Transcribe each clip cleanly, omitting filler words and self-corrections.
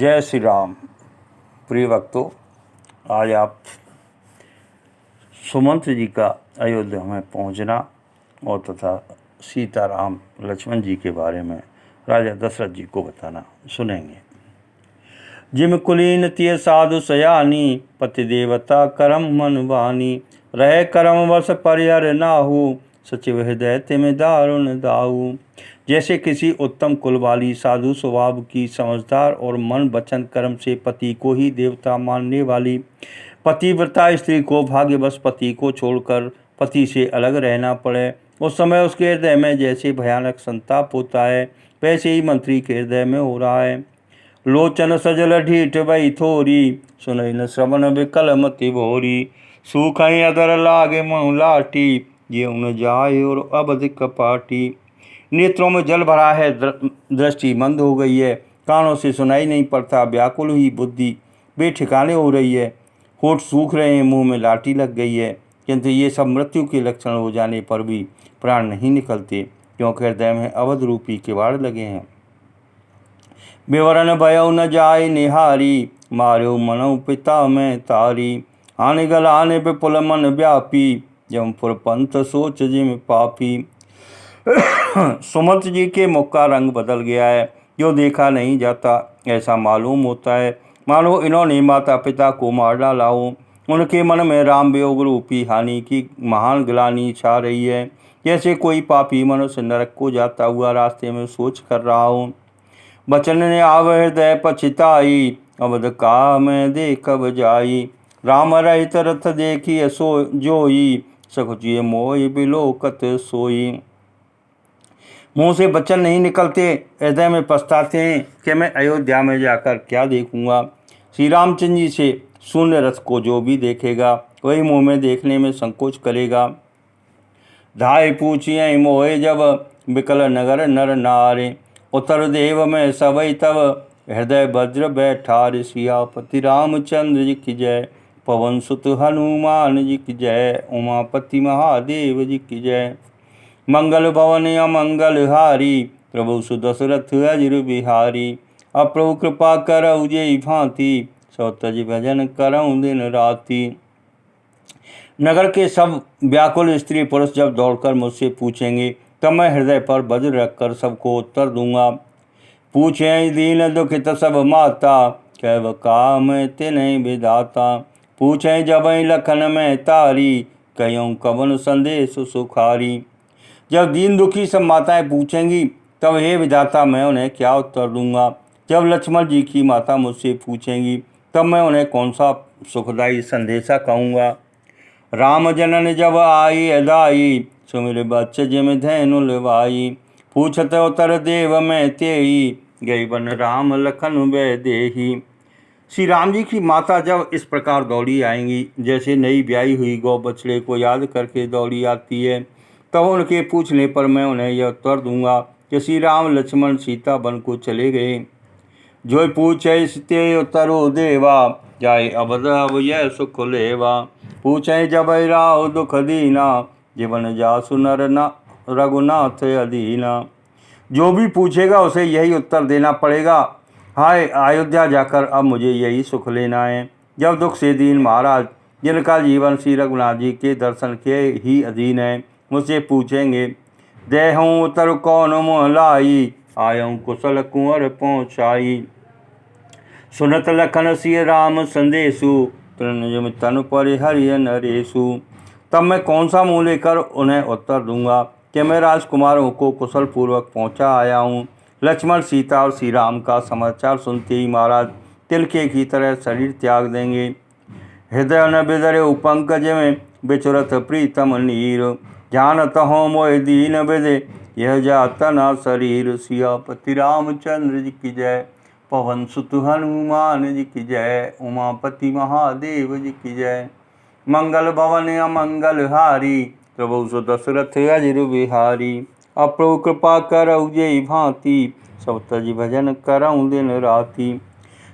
जय श्री राम। प्रिय भक्तों, आज आप सुमंत जी का अयोध्या में पहुंचना और तथा सीताराम लक्ष्मण जी के बारे में राजा दशरथ जी को बताना सुनेंगे। जिम कुलीन तिय साधु सयानी, पति देवता करम मन वानी, रहे करम वश परिहर नाहु, सचिव हृदय तिम दारुण दाऊ। जैसे किसी उत्तम कुल वाली साधु स्वभाव की समझदार और मन वचन कर्म से पति को ही देवता मानने वाली पतिव्रता स्त्री को भाग्यवश पति को छोड़कर पति से अलग रहना पड़े, उस समय उसके हृदय में जैसे भयानक संताप होता है, वैसे ही मंत्री के हृदय में हो रहा है। लोचन सजल ढीठ वही थोरी, सुनई न श्रवण विकल मति भोरी। सूखई अदर लागे मुँह लाठी, ये उन जाए और अबध कपाटी। नेत्रों में जल भरा है, दृष्टि मंद हो गई है, कानों से सुनाई नहीं पड़ता, व्याकुल हुई बुद्धि बेठिकाने हो रही है, होठ सूख रहे हैं, मुंह में लाठी लग गई है। किंतु ये सब मृत्यु के लक्षण हो जाने पर भी प्राण नहीं निकलते, क्योंकि हृदय में अवध रूपी किवाड़ लगे हैं। विवरण भयो न जाय निहारी, मार्यो मनो पिता में तारी। आने गल आने विपुल मन व्यापी, जमपुर पंथ सोच जिम पापी। सुमंत जी के मुख का रंग बदल गया है, जो देखा नहीं जाता ऐसा मालूम होता है, मानो इन्होंने माता पिता को मार डाला हो। उनके मन में राम वियोग रूपी हानि की महान ग्लानि छा रही है, जैसे कोई पापी मनुष्य नरक को जाता हुआ रास्ते में सोच कर रहा हो। बचन ने आव हृदय पछिताई, अवध का मैं देखब जाई। राम रहित रथ देखी सो जोई, सकुचिय मोय बिलोकत सोई। मुँह से वचन नहीं निकलते, हृदय में पछताते हैं कि मैं अयोध्या में जाकर क्या देखूंगा। श्री रामचंद्र जी से शून्य रथ को जो भी देखेगा वही मुँह में देखने में संकोच करेगा। धाय पूछिए मोहे जब, विकल नगर नर नारे। उत्तर देव में सबई तब, हृदय वज्र बैठार। सियापति रामचंद्र जी की जय, पवन सुत हनुमान जी की जय, उमापति महादेव जी की जय। मंगल भवन अमंगल हारी, प्रभु सुदशरथ अजिर बिहारी। अप्रभु कृपा करऊ जेई भांति, सो तज भजन करऊँ दिन राति। नगर के सब व्याकुल स्त्री पुरुष जब दौड़कर मुझसे पूछेंगे, तब मैं हृदय पर वज्र रखकर सबको उत्तर दूंगा। पूछे दीन दुखित सब माता, कैव काम तिन्ह विधाता। पूछे जब लखन में तारी, कयूँ कवन संदेश सुखारी। जब दीन दुखी सब माताएं पूछेंगी, तब हे विधाता मैं उन्हें क्या उत्तर दूंगा। जब लक्ष्मण जी की माता मुझसे पूछेंगी, तब मैं उन्हें कौन सा सुखदायी संदेशा कहूँगा। राम जनन जब आई अदाई, सुमिर बच्च जिम धैनु लवाई। पूछत उत्तर देव में तेई, गई बन राम लखन वे देही। श्री राम जी की माता जब इस प्रकार दौड़ी आएंगी, जैसे नई ब्याई हुई गौ बछड़े को याद करके दौड़ी आती है, तब उनके पूछने पर मैं उन्हें यह उत्तर दूंगा कि श्री राम लक्ष्मण सीता वन को चले गए। जो पूछे ते उत्तरो देवा, जाय अवध अब यह सुख लेवा। पूछे जब राव दुख दीना, जीवन जासु नर न रघुनाथ अधीना। जो भी पूछेगा उसे यही उत्तर देना पड़ेगा, हाय अयोध्या जाकर अब मुझे यही सुख लेना है। जब दुख से दीन महाराज, जिनका जीवन श्री रघुनाथ जी के दर्शन के ही अधीन है, मुझसे पूछेंगे, देहूँ उतर कौन मुँह लाई, आयऊँ कुशल कुंवर पहुँचाई। सुनत लखन सिय राम संदेशु, तृण तनु परिहर्य नरेशु। तब मैं कौन सा मुँह लेकर उन्हें उत्तर दूंगा कि मैं राजकुमारों को कुशल पूर्वक पहुँचा आया हूँ। लक्ष्मण सीता और श्री राम का समाचार सुनते ही महाराज तिलके की तरह शरीर त्याग देंगे। हृदय न बिदरे पंकज में, बिचुरत प्रीतम नीर। जानत हो मोय दीन विदे, यह जाता ना शरीर। सियापति रामचंद्र जी की जय, पवन सुत हनुमान जी की जय, उमापति महादेव जी की जय। मंगल भवन अमंगल हारी, प्रभु सुदशरथ अजिर बिहारी। अप्रभु कृपा करऊ जेई भांति, सब तज भजन करऊँ दिन राति।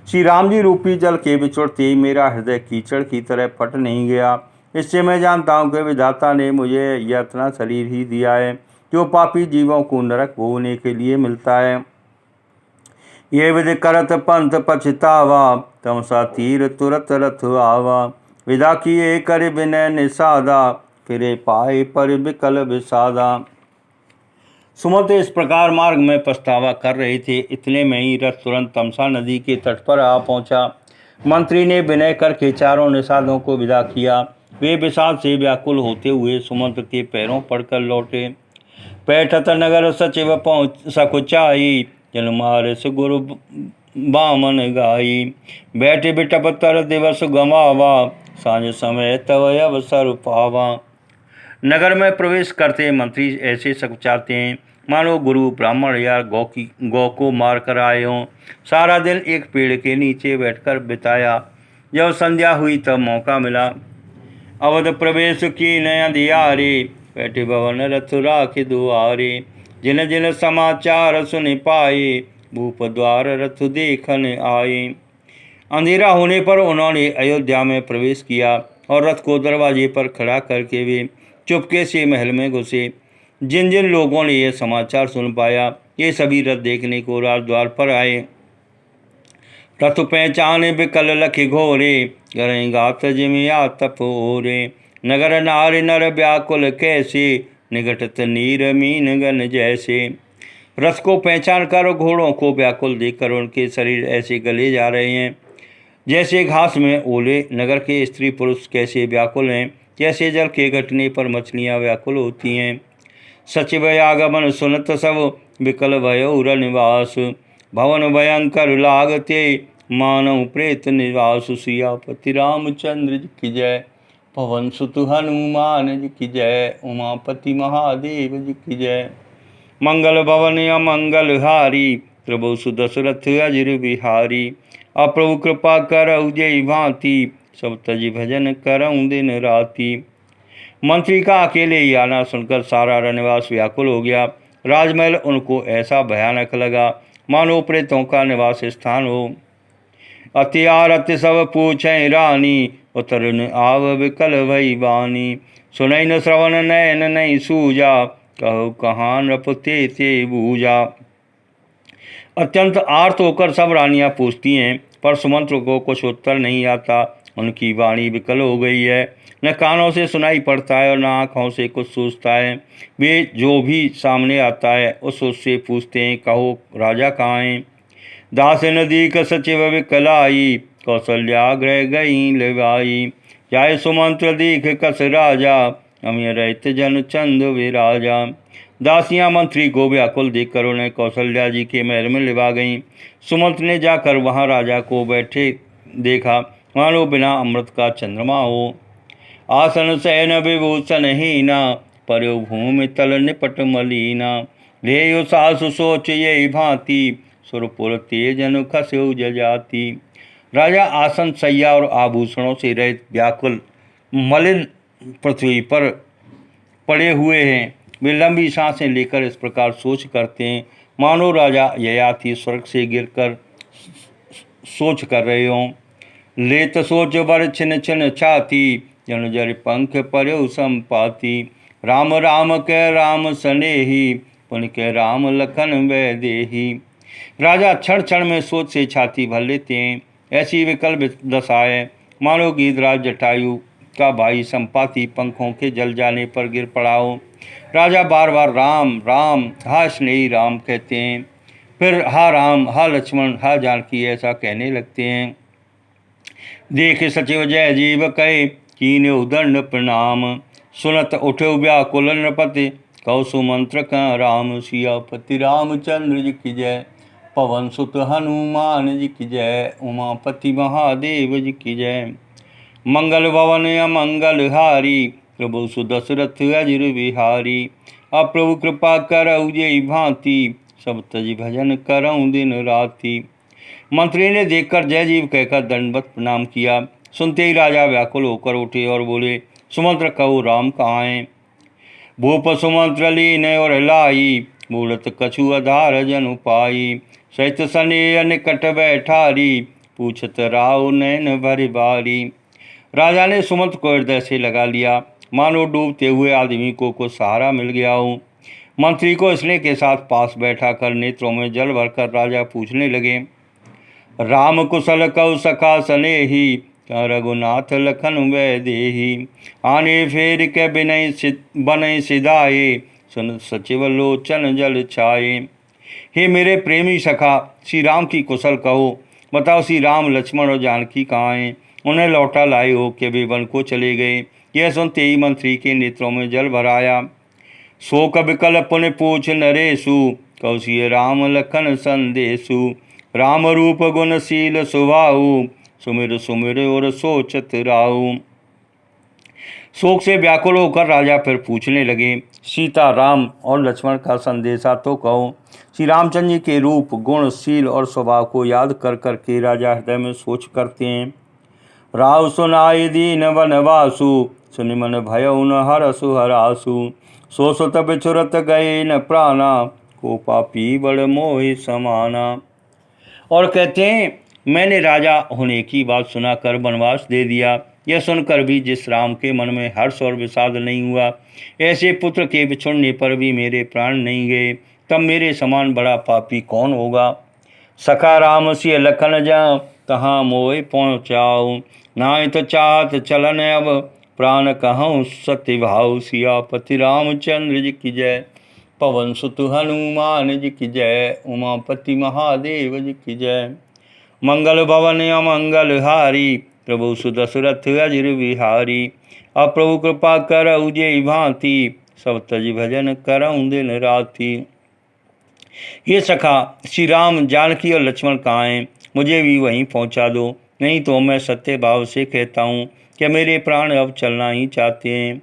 श्री राम जी रूपी जल के बिछुड़ते मेरा हृदय कीचड़ की तरह फट नहीं गया। इससे मैं जानता हूँ कि विधाता ने मुझे यह इतना शरीर ही दिया है जो पापी जीवों को नरक भोगने के लिए मिलता है। ये विधि करत पंथ पछतावा, तमसा तीर तुरत रथ आवा। विदा किए कर विनय निषादा, फिरे पाए पर विकल विषादा। सुमंत इस प्रकार मार्ग में पछतावा कर रहे थे, इतने में ही रथ तुरंत तमसा नदी के तट पर आ पहुंचा। मंत्री ने विनय करके चारों निषादों को विदा किया। वे विषाद से व्याकुल होते हुए सुमंत के पैरों पड़कर लौटे। पैठत नगर सचिव पहुँच सकुचाई, जन्मारस गुरु बामन गाई। बैठे बिटप तर दिवस गवावा, सांझ समय तव अवसर पावा। नगर में प्रवेश करते मंत्री ऐसे सकुचाते हैं मानो गुरु ब्राह्मण या गौ को मार कर आए हों। सारा दिन एक पेड़ के नीचे बैठकर बिताया। जब संध्या हुई तब मौका मिला। अवध प्रवेश की नया दियारे, बैठे भवन रथ राख दुआरे। जिन जिन समाचार सुन पाए, भूप द्वार रथ देखन आए। अंधेरा होने पर उन्होंने अयोध्या में प्रवेश किया और रथ को दरवाजे पर खड़ा करके वे चुपके से महल में घुसे। जिन जिन लोगों ने यह समाचार सुन पाया, ये सभी रथ देखने को राजद्वार पर आए। रथ पहचाने विकल लख घोरे, गरें गात जिमिया तपोरे। नगर नार नर व्याकुल कैसे, निगटत नीर मीन गन जैसे। रथ को पहचान कर घोड़ों को व्याकुल देखकर उनके शरीर ऐसे गले जा रहे हैं जैसे घास में ओले। नगर के स्त्री पुरुष कैसे व्याकुल हैं, जैसे जल के घटने पर मछलियाँ व्याकुल होती हैं। सचिव आगमन सुनत सब, विकल भयो निवास। भवन भयंकर लागते, मानव प्रेत निवास। सियापति रामचंद्र जी की जय, पवन सुत हनुमान जी की जय, उमापति महादेव जी की जय। मंगल भवन अमंगल हारी, प्रभु सुदशरथ अजिर बिहारी। अप्रभु कृपा करऊ जय भांति, सब तज भजन करऊँ दिन राति। मंत्री का अकेले ही आना सुनकर सारा रनिवास व्याकुल हो गया। राजमहल उनको ऐसा भयानक लगा मानो प्रेतों का निवास स्थान हो। अति आरत सब पूछें रानी, उतरन आव विकल भई बानी। सुनई न श्रवण नयन नहीं सूजा, कहो कहाँ नृपते ते बूझा। अत्यंत आर्त होकर सब रानियां पूछती हैं, पर सुमंत्र को कुछ उत्तर नहीं आता। उनकी वाणी विकल हो गई है, न कानों से सुनाई पड़ता है और न आँखों से कुछ सूझता है। वे जो भी सामने आता है उससे पूछते हैं, कहो राजा कहाँ हैं। दास नदी का सचिव विकलाई, कौशल्याग्रह गई लेवाई। जाय सुमंत्र दीख कस राजा, अमीय रहित जन चंद विराजा। दासियां मंत्री को व्याकुल देखकर उन्हें कौशल्या जी के महल में लिवा गईं। सुमंत्र ने जाकर वहां राजा को बैठे देखा, मानो बिना अमृत का चंद्रमा हो। आसन शयन विभूषण हीना, पर्यो भूमि तल निपट मलीना। लेयो सासु सोच यही भांति, सुरपुर तेजन खस्यो जजाति। राजा आसन सैया और आभूषणों से रहित व्याकुल मलिन पृथ्वी पर पड़े हुए हैं। वे लंबी सांसें लेकर इस प्रकार सोच करते हैं मानो राजा ययाति स्वर्ग से गिरकर सोच कर रहे हों। लेत सोच बर छिन छिन छाती, जन जर पंख पर्यो संपाति। राम राम के राम सनेही, पुन के राम लखन वै देही। राजा क्षण क्षण में सोच से छाती भर लेते हैं। ऐसी विकल दशा है मानो गीधराज जटायु का भाई संपाति पंखों के जल जाने पर गिर पड़ा हो। राजा बार बार राम राम हा स्नेही राम कहते हैं, फिर हा राम हा लक्ष्मण हा जानकी ऐसा कहने लगते हैं। देख सचिव जय जीव कहे, कीने उदंड प्रणाम। सुनत उठे व्याकुल नृपति, कौ सुमंत्र का राम। सियापति रामचंद्र जी की जय, पवन सुत हनुमान जी की जय, उमापति महादेव जी की जय। मंगल भवन अमंगल हारी, प्रभु सुदशरथ अजिर बिहारी। अप्रभु कृपा करऊ जय भांति, सब तज भजन करऊँ दिन राति। मंत्री ने देखकर जय जीव कहकर दंडवत प्रणाम किया। सुनते ही राजा व्याकुल होकर उठे और बोले, सुमंत्र कहो राम कहाँ हैं। भूप सुमंत्र लीन और लाई, मूलत कछु आधार जनु पाई। सहित सनेह निकट बैठारी, पूछत राव नैन भर बारी। राजा ने सुमंत्र को हृदय से लगा लिया, मानो डूबते हुए आदमी को सहारा मिल गया हो। मंत्री को स्नेह के साथ पास बैठा कर नेत्रों में जल भरकर राजा पूछने लगे, राम कुशल कौ सखा सनेही, रघुनाथ लखन वै देही। आने फेर के बनय सिधाए, सुन सचिव लोचन जल छाए। हे मेरे प्रेमी सखा, श्री राम की कुशल कहो। बताओ श्री राम लक्ष्मण और जानकी कहाँ हैं? उन्हें लौटा लाए हो कि वे वन को चले गए? यह सुनते ही मंत्री के नेत्रों में जल भराया। शोक विकल पुन पूछ नरेशु, कौशिय राम लखन संदेशु। राम रूप गुणशील सुभाऊ, सुमिर सुमिर और सोचत राहु। शोक से व्याकुल होकर राजा फिर पूछने लगे, सीता, राम और लक्ष्मण का संदेशा तो कहो। श्री रामचंद्र जी के रूप, गुण, शील और स्वभाव को याद कर करके राजा हृदय में सोच करते हैं। राव सुनाय दीन वनवासु, सुनि मन भयउ न हरसु हरासु। सो सुत बिछुरत गए न प्राणा, को पापी बड़ मोहि समाना। और कहते हैं, मैंने राजा होने की बात सुनाकर वनवास दे दिया। यह सुनकर भी जिस राम के मन में हर्ष और विषाद नहीं हुआ, ऐसे पुत्र के बिछुड़ने पर भी मेरे प्राण नहीं गए, तब मेरे समान बड़ा पापी कौन होगा। सखा राम सिय लखन जाऊं, तहाँ मोय पहुँचाऊं। नाय तो चाहत चलन अब, प्राण कहूँ सत्य भाव। सियापति रामचंद्र जी की जय, पवन सुत हनुमान जी की जय, उमापति महादेव जी की जय। मंगल भवन अमंगल हारी, प्रभु सुदशरथ अजिर बिहारी। अब प्रभु कृपा करऊ जे भांति, सब तज भजन करऊं दिन राति। ये सखा, श्री राम, जानकी और लक्ष्मण कहाँ हैं? मुझे भी वहीं पहुंचा दो, नहीं तो मैं सत्य भाव से कहता हूँ कि मेरे प्राण अब चलना ही चाहते हैं।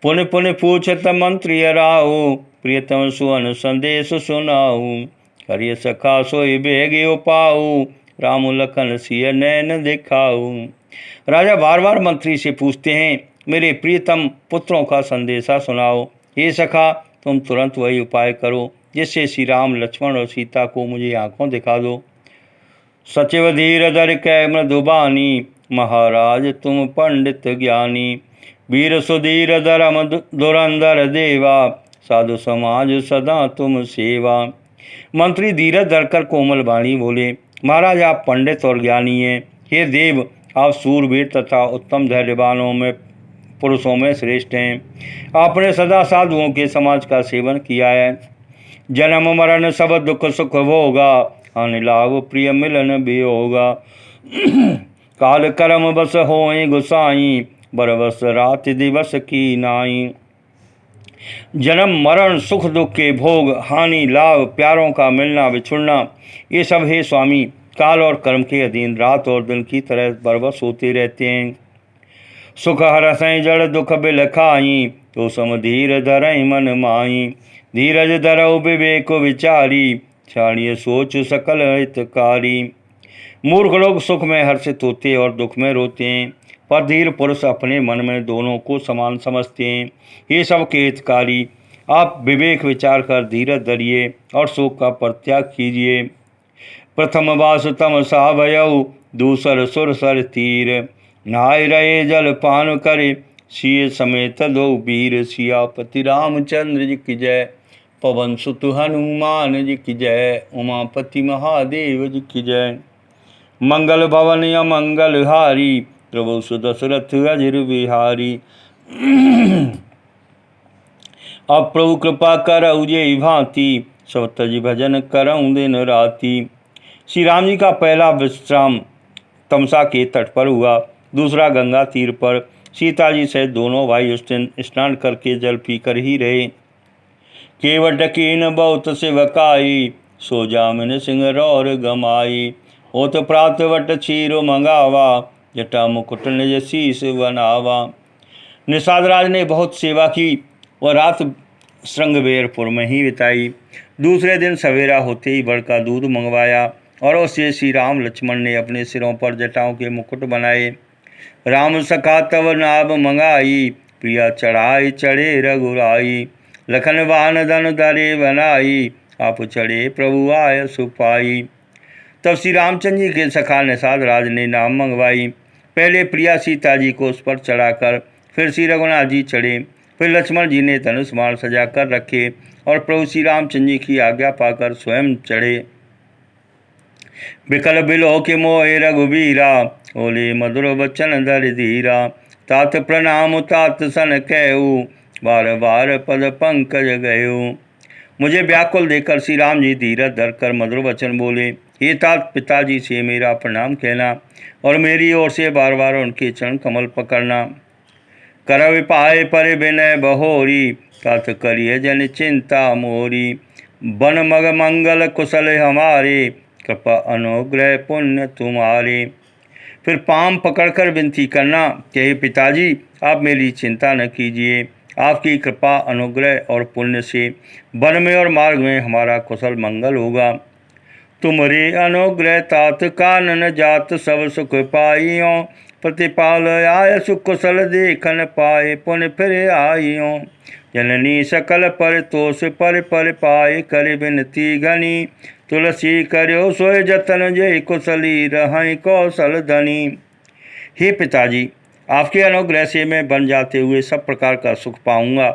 पुन पुन पूछत मंत्री राहु, प्रियतम सुवन संदेश सुनाऊ। करिय सखा सोई बेगे उपाऊ, राम लखन सिय नैन दिखाऊ। राजा बार बार मंत्री से पूछते हैं, मेरे प्रियतम पुत्रों का संदेशा सुनाओ। हे सखा, तुम तुरंत वही उपाय करो जिससे श्री राम, लक्ष्मण और सीता को मुझे आंखों दिखा दो। सचिव धीर धर कै मृदुबानी, महाराज तुम पंडित ज्ञानी। वीर सुधीर धर्म धुरंधर देवा, साधु समाज सदा तुम सेवा। मंत्री धीरज धरकर कोमल वाणी बोले, महाराज आप पंडित और ज्ञानी हैं। हे देव, आप सूरवीर तथा उत्तम धैर्यवानों में पुरुषों में श्रेष्ठ हैं। आपने सदा साधुओं के समाज का सेवन किया है। जन्म मरण सब दुख सुख भोगा, हानि लाभ प्रिय मिलन भी होगा। काल कर्म बस होए गुसाई, बरबस रात दिवस की नाई। जन्म मरण सुख दुख के भोग, हानि लाभ, प्यारों का मिलना बिछुड़ना, ये सब हे स्वामी काल और कर्म के अधीन रात और दिन की तरह बरबस होते रहते हैं। सुख हरसै जड़ दुख बिलखाई, तो सम धीर धरई मन माई। धीरज धरऊ विवेक विचारी, छाड़िय सोच सकल हितकारी। मूर्ख लोग सुख में हर्षित होते और दुख में रोते हैं, पर धीर पुरुष अपने मन में दोनों को समान समझते हैं। ये सब के हितकारी, आप विवेक विचार कर धीरज धरिए और शोक का परित्याग कीजिए। प्रथम वास तम सा भयऊ, दूसर सुर सर तीर। नहाय रहे जल पान करे, सिय समेत दो वीर। सियापति रामचंद्र जी की जय, पवन सुत हनुमान जी की जय, उमापति महादेव जी की जय। मंगल भवन अमंगल हारी, प्रभु सुदशरथ अजिर बिहारी। अब प्रभु कृपा करऊ जे भांति, सब तज भजन करऊं दिन राति। श्री राम जी का पहला विश्राम तमसा के तट पर हुआ, दूसरा गंगा तीर पर। सीता जी से दोनों भाई उस दिन स्नान करके जल पीकर ही रहे। केवट कीन बहुत शिवकाई, सो जामिन सिंह रौर गमाई। होत प्रात वट क्षीर मंगावा, जटा मुकुट निज शीस बनावा। निषाद राज ने बहुत सेवा की और रात श्रृंगबेरपुर में ही बिताई। दूसरे दिन सवेरा होते ही बड़का दूध मंगवाया और उससे श्री राम लक्ष्मण ने अपने सिरों पर जटाओं के मुकुट बनाए। राम सखा तव नाभ मंगाई, प्रिया चढ़ाई चढ़े रघुराई। लखन वाहन धन धरे बनाई, आप चढ़े प्रभु आय सुपाई। तब श्री रामचंद्र जी के सखा निषाद राज ने नाम मंगवाई। पहले प्रिया सीता जी को उस पर चढ़ाकर फिर श्री रघुनाथ जी चढ़े। फिर लक्ष्मण जी ने धनुष बाण सजा कर रखे और प्रभु श्री रामचंद्र जी की आज्ञा पाकर स्वयं चढ़े। बिकल बिलो के मोहे रघुबीरा, ओले मधुर बचन धर धीरा। तात प्रणाम तात सन कहू, बार बार पद पंकज गयो। मुझे व्याकुल देखकर श्री राम जी धीरज धरकर मधुर वचन बोले, हे तात पिताजी से मेरा प्रणाम कहना और मेरी ओर से बार बार उनके चरण कमल पकड़ना। कर पाए पर विनय बहोरी, तात करिए जन चिंता मोरी। बन मग मंगल कुशल हमारे, कृपा अनुग्रह पुण्य तुम्हारे। फिर पाम पकड़कर विनती करना कि हे पिताजी आप मेरी चिंता न कीजिए, आपकी कृपा अनुग्रह और पुण्य से वन में और मार्ग में हमारा कुशल मंगल होगा। तुमरे अनुग्रह तात कानन जात, सब सुख पाइयों प्रतिपाल आय सुकुशल देखन पाए पुण्य फिर आइयों। जननी सकल पर तोष पर पाए कर विनती घनी, तुलसी करो सोय जतन जय कुशली रहें कौशल धनी। हे पिताजी आपके अनुग्रह से मैं बन जाते हुए सब प्रकार का सुख पाऊंगा।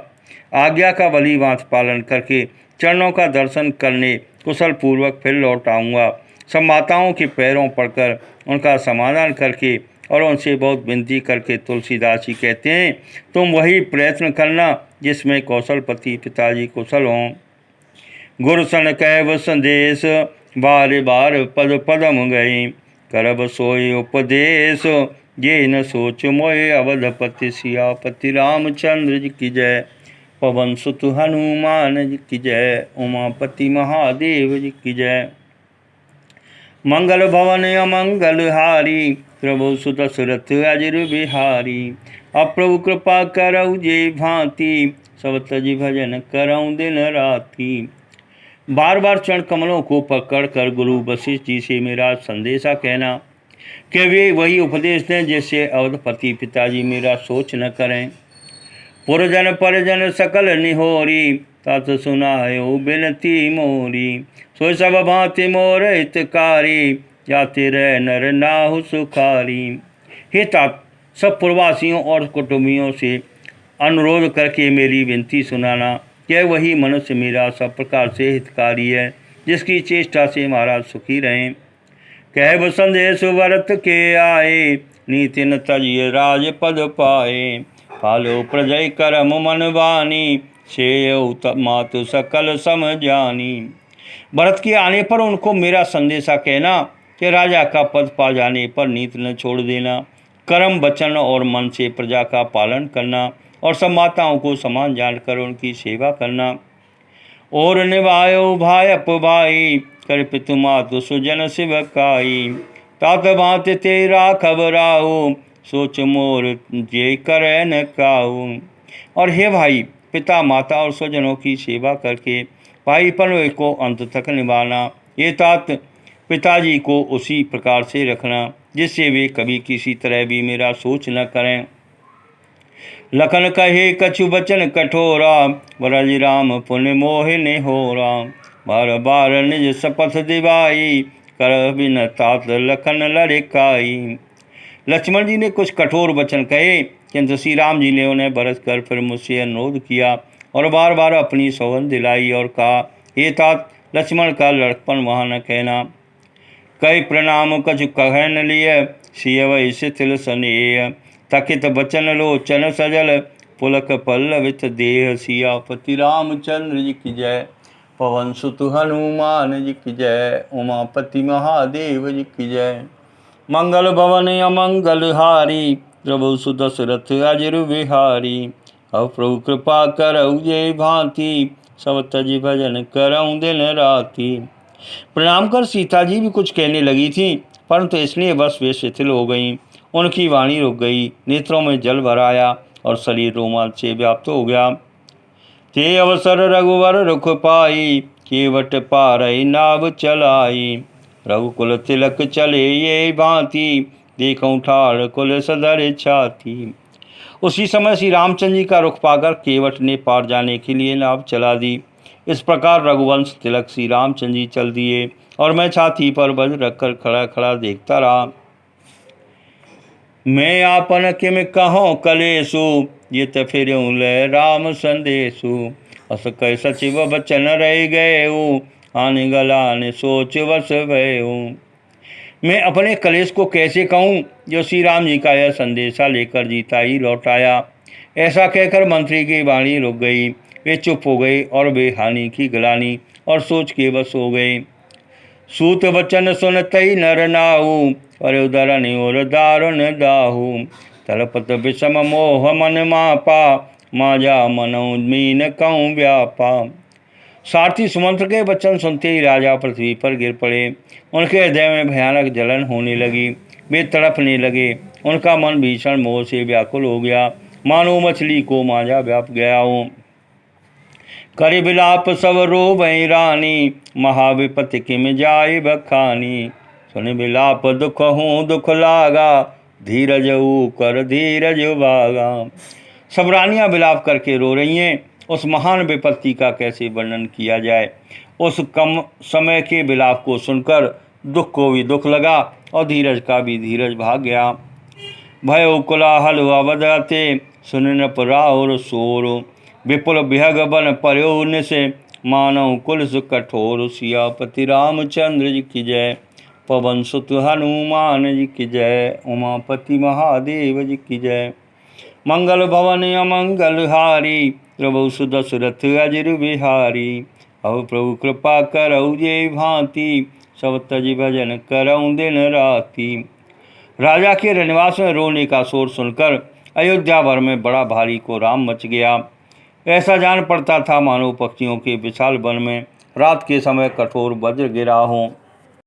आज्ञा का भलीभांति पालन करके चरणों का दर्शन करने कुशल पूर्वक फिर लौट आऊँगा। सब माताओं के पैरों पड़कर उनका समाधान करके और उनसे बहुत विनती करके तुलसीदास जी कहते हैं, तुम वही प्रयत्न करना जिसमें कौशलपति पिताजी कुशल हों। गुरु सन कहब संदेश, बार बार पद पदम गए। करब सोय उपदेश, ये न सोच मोय अवधपति सियापति रामचंद्र जी की जय। पवन सुत हनुमान जी की जय, उमापति महादेव जी की जय। मंगल भवन अमंगल हारी, प्रभु सुत सुरत अजिर बिहारी। अप्रभु कृपा करऊ जे भांति, सब तज भजन करऊँ दिन राति। बार बार चरण कमलों को पकड़कर गुरु वशिष्ठ जी से मेरा संदेशा कहना कि वे वही उपदेश दें जिससे अवधपति पिताजी मेरा सोच न करें। पुरजन परिजन सकल निहोरी, तात सुनायो बिनती मोरी। सो सब भांति मोर हितकारी, जाते रह नर नाहु सुखारी। हे तात सब पूर्ववासियों और कुटुंबियों से अनुरोध करके मेरी विनती सुनाना कि वही मनुष्य मेरा सब प्रकार से हितकारी है, जिसकी चेष्टा से महाराज सुखी रहें। कहब संदेश व्रत के आए, नीति न तजिए राज पद पाए। पालो प्रजय करम मन बानी, से मातु सकल सम जानी। भरत के आने पर उनको मेरा संदेशा कहना कि राजा का पद पा जाने पर नीति न छोड़ देना, कर्म वचन और मन से प्रजा का पालन करना और सब माताओं को समान जानकर उनकी सेवा करना। और निभायो भाई अपभाई, कर पितु मातु सुजन शिवकाई। तात भांति तेरा खबराओ, सोच मोर जे करे न काऊ। और हे भाई पिता माता और स्वजनों की सेवा करके भाईपन को अंत तक निभाना। ये तात पिताजी को उसी प्रकार से रखना जिससे वे कभी किसी तरह भी मेरा सोच न करें। लखन कहे कछु बचन कठोरा, ब्रज राम पुण्य मोहि निहोरा। बार बार निज शपथ दिवाई, कर बिन तात लखन लड़काई। लक्ष्मण जी ने कुछ कठोर वचन कहे, किंतु श्री राम जी ने उन्हें बरस कर फिर मुझसे अनुरोध किया और बार बार अपनी सौगंध दिलाई और कहा, हे तात लक्ष्मण का लड़कपन वहाँ न कहना। कई प्रणाम कछु कह न लिय, सियवै शिथिल स्नेह। तकित बचन लोचन सजल, पुलक पल्लवित देह। सियापति रामचंद्र जी की जय। पवन सुत हनुमान जी की जय। उमापति महादेव जी की जय। मंगल भवन अमंगल हारी, प्रभु सुदशरथ अजिर बिहारी। अब प्रभु कृपा करऊ जे भांति, सब तज भजन करऊँ दिन राति। प्रणाम कर सीता जी भी कुछ कहने लगी थी, परंतु इसलिए बस वे शिथिल हो गईं। उनकी वाणी रुक गई, नेत्रों में जल भर आया और शरीर रोमांच से व्याप्त हो गया। ते अवसर रघुवर रुख पाई, केवट पारई नाव चलाई। रघुकुल तिलक चले ये भांति, देखऊँ ठाड़ कुल सदर छाती। उसी समय श्री रामचंद्र जी का रुख पाकर केवट ने पार जाने के लिए नाव चला दी। इस प्रकार रघुवंश तिलक श्री रामचंद्र जी चल दिए और मैं छाती पर बज रखकर खड़ा खड़ा देखता रहा। मैं आपन किम कहों कलेसु, ये फिर ले राम संदेशु। अस कह सचिव बचन रह गए आने गला ने सोच वस भयो। मैं अपने कलेश को कैसे कहूँ जो श्री राम जी का यह संदेशा लेकर जीता ही लौट आया। ऐसा कहकर मंत्री की वाणी रुक गई। वे चुप हो गए और वे हानि की गिलानी और सोच के बस हो गए। सूत वचन सुनतई नर नाहु पर उदरन और दारुण दाहु। तलपत विषम मोह मन मापा माजा मनो मीन कहूँ व्यापा। सारथी सुमंत्र के वचन सुनते ही राजा पृथ्वी पर गिर पड़े। उनके हृदय में भयानक जलन होने लगी। वे तड़पने लगे। उनका मन भीषण मोह से व्याकुल हो गया, मानो मछली को मांझा व्याप गया हो। करे विलाप सब रोवै रानी महाविपत्ति किम जाय बखानी। सुन विलाप दुख हूँ दुख लागा धीरज कर धीरज भागा। सब रानियां विलाप करके रो रही हैं। उस महान विपत्ति का कैसे वर्णन किया जाए। उस कम समय के विलाप को सुनकर दुख को भी दुख लगा और धीरज का भी धीरज भाग गया। भयो कोलाहल अवदते सुन नपराहुर सोर। विपुल विहग बन पर्यो निसे मानव कुल कठोर। सियापति रामचंद्र जी की जय, पवन सुत हनुमान जी की जय, उमापति महादेव जी की जय। मंगल भवन अमंगल हारी प्रभु सुदशरथ अजिर बिहारी। अब प्रभु कृपा करऊ जे भांति सब तज भजन करऊँ दिन राति। राजा के रनिवास में रोने का शोर सुनकर अयोध्या भर में बड़ा भारी को राम मच गया। ऐसा जान पड़ता था मानो पक्षियों के विशाल वन में रात के समय कठोर वज्र गिरा हो।